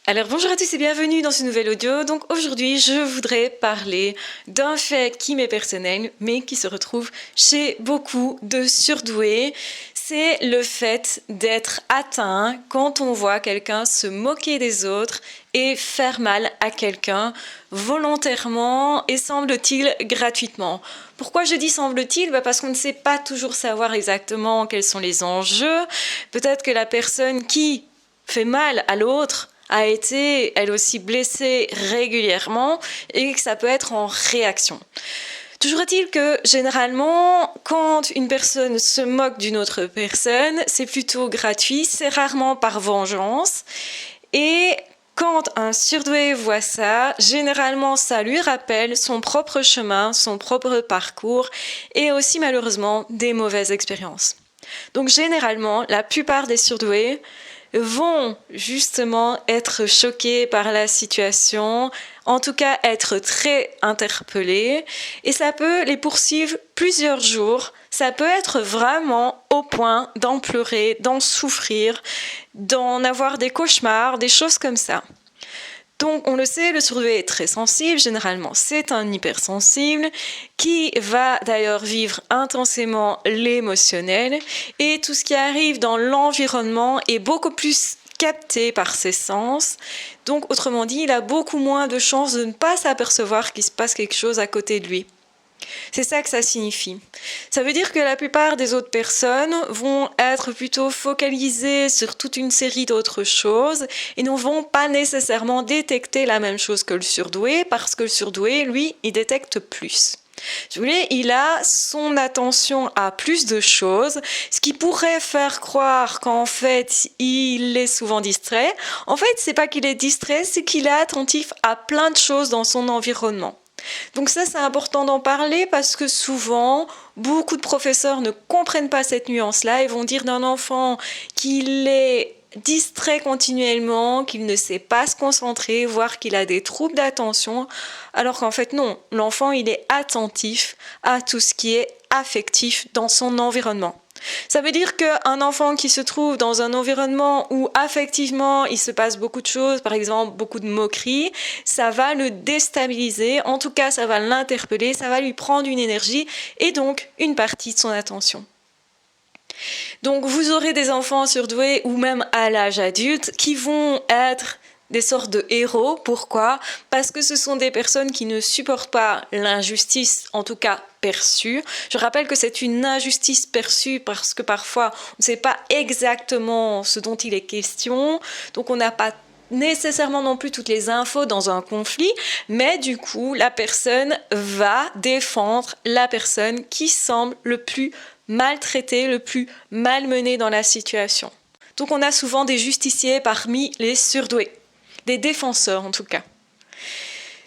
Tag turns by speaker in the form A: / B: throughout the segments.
A: Alors bonjour à tous et bienvenue dans ce nouvel audio. Donc aujourd'hui je voudrais parler d'un fait qui m'est personnel mais qui se retrouve chez beaucoup de surdoués. C'est le fait d'être atteint quand on voit quelqu'un se moquer des autres et faire mal à quelqu'un volontairement et semble-t-il gratuitement. Pourquoi je dis semble-t-il ? Parce qu'on ne sait pas toujours savoir exactement quels sont les enjeux. Peut-être que la personne qui fait mal à l'autre a été elle aussi blessée régulièrement et que ça peut être en réaction. Toujours est-il que généralement, quand une personne se moque d'une autre personne, c'est plutôt gratuit, c'est rarement par vengeance. Et quand un surdoué voit ça, généralement ça lui rappelle son propre chemin, son propre parcours et aussi malheureusement des mauvaises expériences. Donc généralement, la plupart des surdoués vont justement être choqués par la situation, en tout cas être très interpellés, et ça peut les poursuivre plusieurs jours. Ça peut être vraiment au point d'en pleurer, d'en souffrir, d'en avoir des cauchemars, des choses comme ça. Donc, on le sait, le surdoué est très sensible, généralement c'est un hypersensible qui va d'ailleurs vivre intensément l'émotionnel et tout ce qui arrive dans l'environnement est beaucoup plus capté par ses sens. Donc, autrement dit, il a beaucoup moins de chances de ne pas s'apercevoir qu'il se passe quelque chose à côté de lui. C'est ça que ça signifie. Ça veut dire que la plupart des autres personnes vont être plutôt focalisées sur toute une série d'autres choses et ne vont pas nécessairement détecter la même chose que le surdoué parce que le surdoué, lui, il détecte plus. Si vous voulez, il a son attention à plus de choses, ce qui pourrait faire croire qu'en fait, il est souvent distrait. En fait, c'est pas qu'il est distrait, c'est qu'il est attentif à plein de choses dans son environnement. Donc ça, c'est important d'en parler parce que souvent, beaucoup de professeurs ne comprennent pas cette nuance-là et vont dire d'un enfant qu'il est distrait continuellement, qu'il ne sait pas se concentrer, voire qu'il a des troubles d'attention, alors qu'en fait non, l'enfant il est attentif à tout ce qui est affectif dans son environnement. Ça veut dire qu'un enfant qui se trouve dans un environnement où affectivement il se passe beaucoup de choses, par exemple beaucoup de moqueries, ça va le déstabiliser, en tout cas ça va l'interpeller, ça va lui prendre une énergie et donc une partie de son attention. Donc vous aurez des enfants surdoués ou même à l'âge adulte qui vont être des sortes de héros. Pourquoi ? Parce que ce sont des personnes qui ne supportent pas l'injustice, en tout cas perçue. Je rappelle que c'est une injustice perçue parce que parfois on ne sait pas exactement ce dont il est question, donc on n'a pas nécessairement non plus toutes les infos dans un conflit, mais du coup la personne va défendre la personne qui semble le plus maltraitée, le plus malmenée dans la situation. Donc on a souvent des justiciers parmi les surdoués. Des défenseurs en tout cas.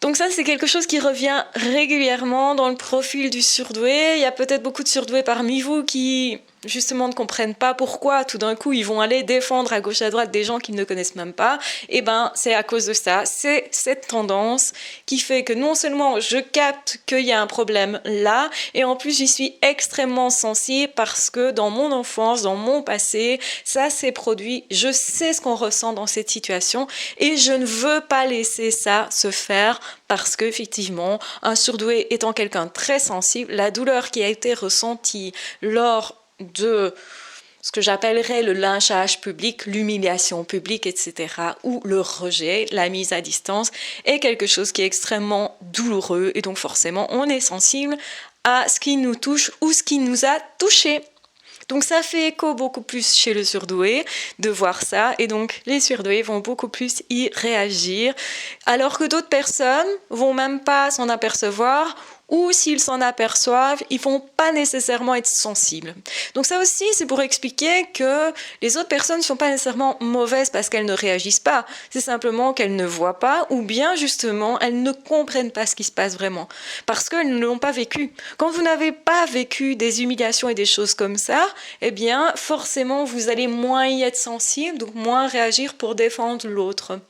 A: Donc ça, c'est quelque chose qui revient régulièrement dans le profil du surdoué. Il y a peut-être beaucoup de surdoués parmi vous qui, justement, ne comprennent pas pourquoi tout d'un coup ils vont aller défendre à gauche à droite des gens qu'ils ne connaissent même pas. Et ben, c'est à cause de ça. C'est cette tendance qui fait que non seulement je capte qu'il y a un problème là, et en plus j'y suis extrêmement sensible parce que dans mon enfance, dans mon passé, ça s'est produit. Je sais ce qu'on ressent dans cette situation et je ne veux pas laisser ça se faire parce qu'effectivement, un surdoué étant quelqu'un de très sensible, la douleur qui a été ressentie lors de ce que j'appellerais le lynchage public, l'humiliation publique, etc., ou le rejet, la mise à distance, est quelque chose qui est extrêmement douloureux et donc forcément on est sensible à ce qui nous touche ou ce qui nous a touchés. Donc ça fait écho beaucoup plus chez le surdoué de voir ça et donc les surdoués vont beaucoup plus y réagir alors que d'autres personnes vont même pas s'en apercevoir ou s'ils s'en aperçoivent, ils vont pas nécessairement être sensibles. Donc ça aussi, c'est pour expliquer que les autres personnes ne sont pas nécessairement mauvaises parce qu'elles ne réagissent pas. C'est simplement qu'elles ne voient pas ou bien justement, elles ne comprennent pas ce qui se passe vraiment parce qu'elles ne l'ont pas vécu. Quand vous n'avez pas vécu des humiliations et des choses comme ça, eh bien, forcément, vous allez moins y être sensible, donc moins réagir pour défendre l'autre.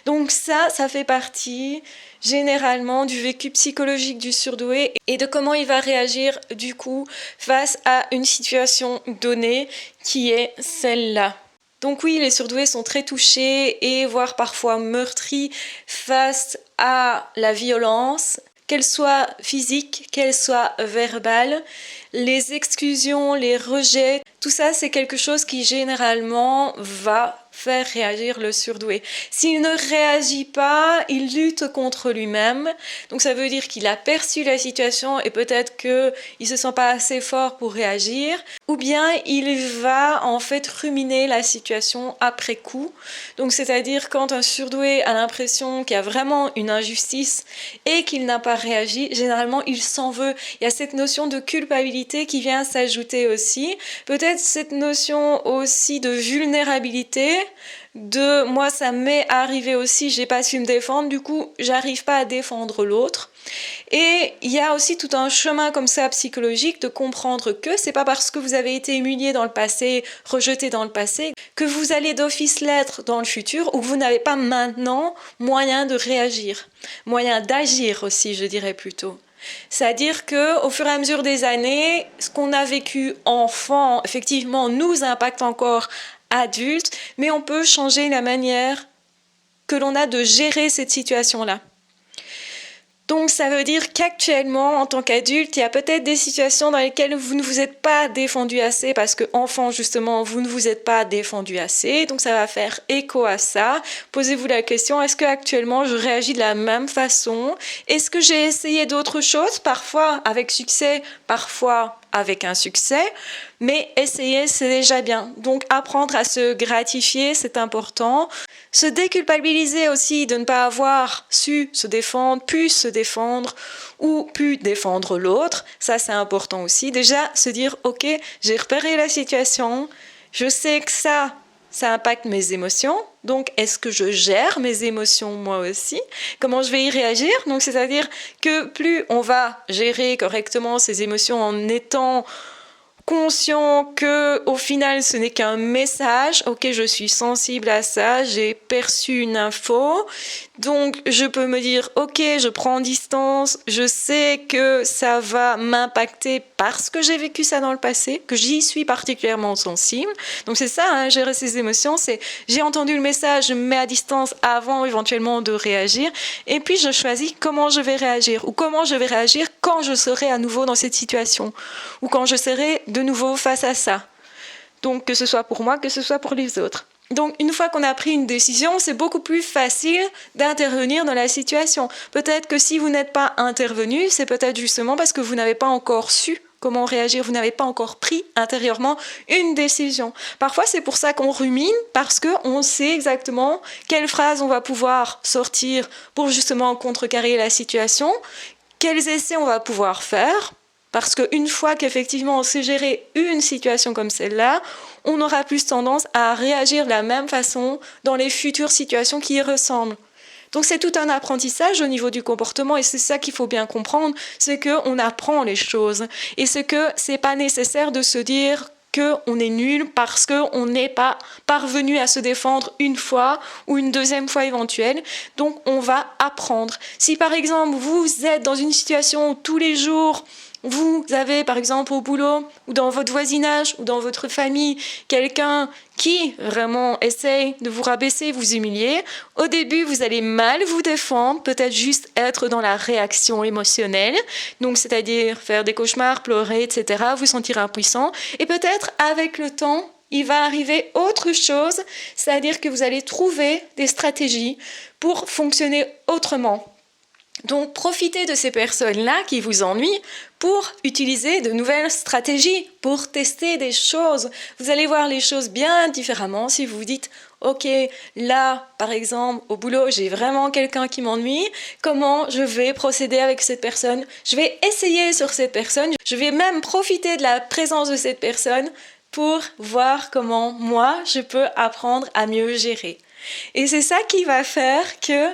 A: Donc ça fait partie généralement du vécu psychologique du surdoué et de comment il va réagir du coup face à une situation donnée qui est celle-là. Donc oui, les surdoués sont très touchés et voire parfois meurtris face à la violence, qu'elle soit physique, qu'elle soit verbale. Les exclusions, les rejets, tout ça c'est quelque chose qui généralement va faire réagir le surdoué. S'il ne réagit pas, il lutte contre lui-même. Donc ça veut dire qu'il a perçu la situation et peut-être qu'il ne se sent pas assez fort pour réagir. Ou bien il va en fait ruminer la situation après coup. Donc c'est-à-dire quand un surdoué a l'impression qu'il y a vraiment une injustice et qu'il n'a pas réagi, généralement il s'en veut. Il y a cette notion de culpabilité qui vient s'ajouter aussi. Peut-être cette notion aussi de vulnérabilité, de moi ça m'est arrivé aussi, j'ai pas su me défendre, du coup j'arrive pas à défendre l'autre. Et il y a aussi tout un chemin comme ça psychologique de comprendre que c'est pas parce que vous avez été humilié dans le passé, rejeté dans le passé, que vous allez d'office l'être dans le futur ou que vous n'avez pas maintenant moyen de réagir, moyen d'agir aussi, je dirais plutôt. C'est-à-dire qu'au fur et à mesure des années, ce qu'on a vécu enfant, effectivement, nous impacte encore adulte, mais on peut changer la manière que l'on a de gérer cette situation-là. Donc ça veut dire qu'actuellement, en tant qu'adulte, il y a peut-être des situations dans lesquelles vous ne vous êtes pas défendu assez parce qu'enfant, justement, vous ne vous êtes pas défendu assez. Donc ça va faire écho à ça. Posez-vous la question, est-ce qu'actuellement je réagis de la même façon? Est-ce que j'ai essayé d'autres choses, parfois avec succès, parfois avec un succès, mais essayer, c'est déjà bien. Donc apprendre à se gratifier, c'est important. Se déculpabiliser aussi de ne pas avoir su se défendre, pu se défendre ou pu défendre l'autre, ça c'est important aussi. Déjà se dire, ok, j'ai repéré la situation, je sais que ça impacte mes émotions, donc est-ce que je gère mes émotions moi aussi? Comment je vais y réagir? Donc c'est-à-dire que plus on va gérer correctement ses émotions en étant conscient que au final ce n'est qu'un message, ok, je suis sensible à ça, j'ai perçu une info, donc je peux me dire ok, je prends distance, je sais que ça va m'impacter parce que j'ai vécu ça dans le passé, que j'y suis particulièrement sensible. Donc c'est ça, hein, gérer ses émotions, c'est j'ai entendu le message, je me mets à distance avant éventuellement de réagir, et puis je choisis comment je vais réagir, ou comment je vais réagir quand je serai à nouveau dans cette situation, ou quand je serai de nouveau face à ça. Donc que ce soit pour moi, que ce soit pour les autres. Donc une fois qu'on a pris une décision, c'est beaucoup plus facile d'intervenir dans la situation. Peut-être que si vous n'êtes pas intervenu, c'est peut-être justement parce que vous n'avez pas encore su comment réagir, vous n'avez pas encore pris intérieurement une décision. Parfois c'est pour ça qu'on rumine, parce qu'on sait exactement quelles phrases on va pouvoir sortir pour justement contrecarrer la situation, quels essais on va pouvoir faire. Parce qu'une fois qu'effectivement on sait gérer une situation comme celle-là, on aura plus tendance à réagir de la même façon dans les futures situations qui y ressemblent. Donc c'est tout un apprentissage au niveau du comportement et c'est ça qu'il faut bien comprendre, c'est qu'on apprend les choses. Et c'est que c'est pas nécessaire de se dire qu'on est nul parce qu'on n'est pas parvenu à se défendre une fois ou une deuxième fois éventuelle. Donc on va apprendre. Si par exemple vous êtes dans une situation où tous les jours vous avez par exemple au boulot ou dans votre voisinage ou dans votre famille quelqu'un qui vraiment essaye de vous rabaisser, vous humilier, au début vous allez mal vous défendre, peut-être juste être dans la réaction émotionnelle, donc c'est-à-dire faire des cauchemars, pleurer, etc., vous sentir impuissant, et peut-être avec le temps, il va arriver autre chose, c'est-à-dire que vous allez trouver des stratégies pour fonctionner autrement. Donc profitez de ces personnes-là qui vous ennuient pour utiliser de nouvelles stratégies, pour tester des choses. Vous allez voir les choses bien différemment si vous vous dites « Ok, là, par exemple, au boulot, j'ai vraiment quelqu'un qui m'ennuie. Comment je vais procéder avec cette personne? Je vais essayer sur cette personne. Je vais même profiter de la présence de cette personne pour voir comment moi, je peux apprendre à mieux gérer. » Et c'est ça qui va faire que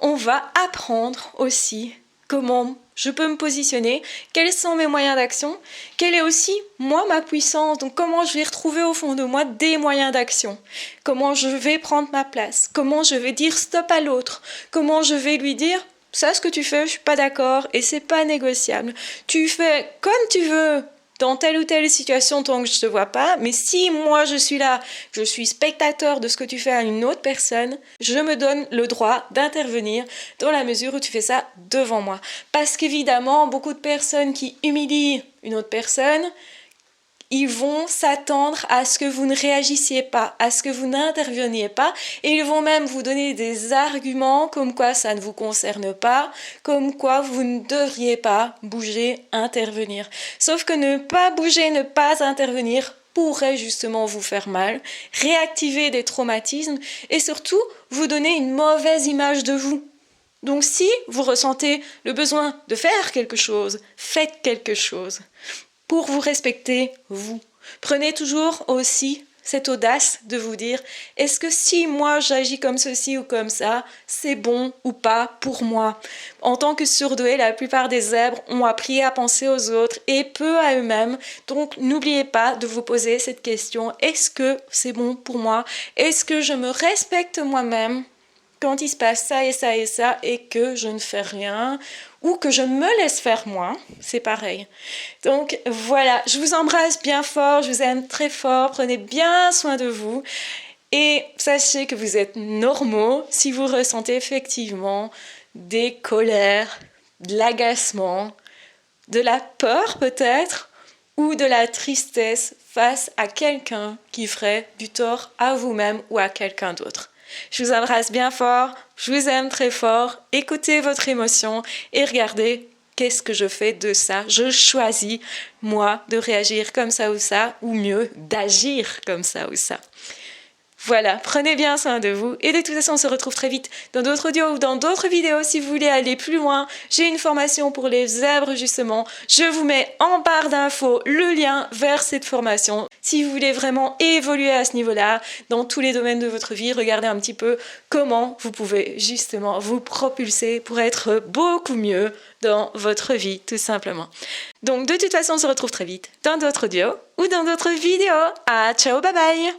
A: on va apprendre aussi comment je peux me positionner, quels sont mes moyens d'action, quelle est aussi, moi, ma puissance, donc comment je vais retrouver au fond de moi des moyens d'action, comment je vais prendre ma place, comment je vais dire stop à l'autre, comment je vais lui dire ça, ce que tu fais, je suis pas d'accord et c'est pas négociable. Tu fais comme tu veux dans telle ou telle situation tant que je ne te vois pas. Mais si moi je suis là, je suis spectateur de ce que tu fais à une autre personne, je me donne le droit d'intervenir dans la mesure où tu fais ça devant moi. Parce qu'évidemment, beaucoup de personnes qui humilient une autre personne, ils vont s'attendre à ce que vous ne réagissiez pas, à ce que vous n'interveniez pas, et ils vont même vous donner des arguments comme quoi ça ne vous concerne pas, comme quoi vous ne devriez pas bouger, intervenir. Sauf que ne pas bouger, ne pas intervenir pourrait justement vous faire mal, réactiver des traumatismes et surtout vous donner une mauvaise image de vous. Donc si vous ressentez le besoin de faire quelque chose, faites quelque chose. Pour vous respecter, vous. Prenez toujours aussi cette audace de vous dire, est-ce que si moi j'agis comme ceci ou comme ça, c'est bon ou pas pour moi? En tant que surdoué, la plupart des zèbres ont appris à penser aux autres et peu à eux-mêmes. Donc n'oubliez pas de vous poser cette question, est-ce que c'est bon pour moi? Est-ce que je me respecte moi-même quand il se passe ça et ça et ça et que je ne fais rien ou que je me laisse faire moi, c'est pareil. Donc voilà, je vous embrasse bien fort, je vous aime très fort, prenez bien soin de vous et sachez que vous êtes normaux si vous ressentez effectivement des colères, de l'agacement, de la peur peut-être ou de la tristesse face à quelqu'un qui ferait du tort à vous-même ou à quelqu'un d'autre. Je vous embrasse bien fort, je vous aime très fort, écoutez votre émotion et regardez qu'est-ce que je fais de ça. Je choisis, moi, de réagir comme ça, ou mieux, d'agir comme ça ou ça. Voilà, prenez bien soin de vous et de toute façon on se retrouve très vite dans d'autres audios ou dans d'autres vidéos si vous voulez aller plus loin. J'ai une formation pour les zèbres justement, je vous mets en barre d'infos le lien vers cette formation. Si vous voulez vraiment évoluer à ce niveau-là, dans tous les domaines de votre vie, regardez un petit peu comment vous pouvez justement vous propulser pour être beaucoup mieux dans votre vie tout simplement. Donc de toute façon on se retrouve très vite dans d'autres audios ou dans d'autres vidéos. Ah ciao, bye bye!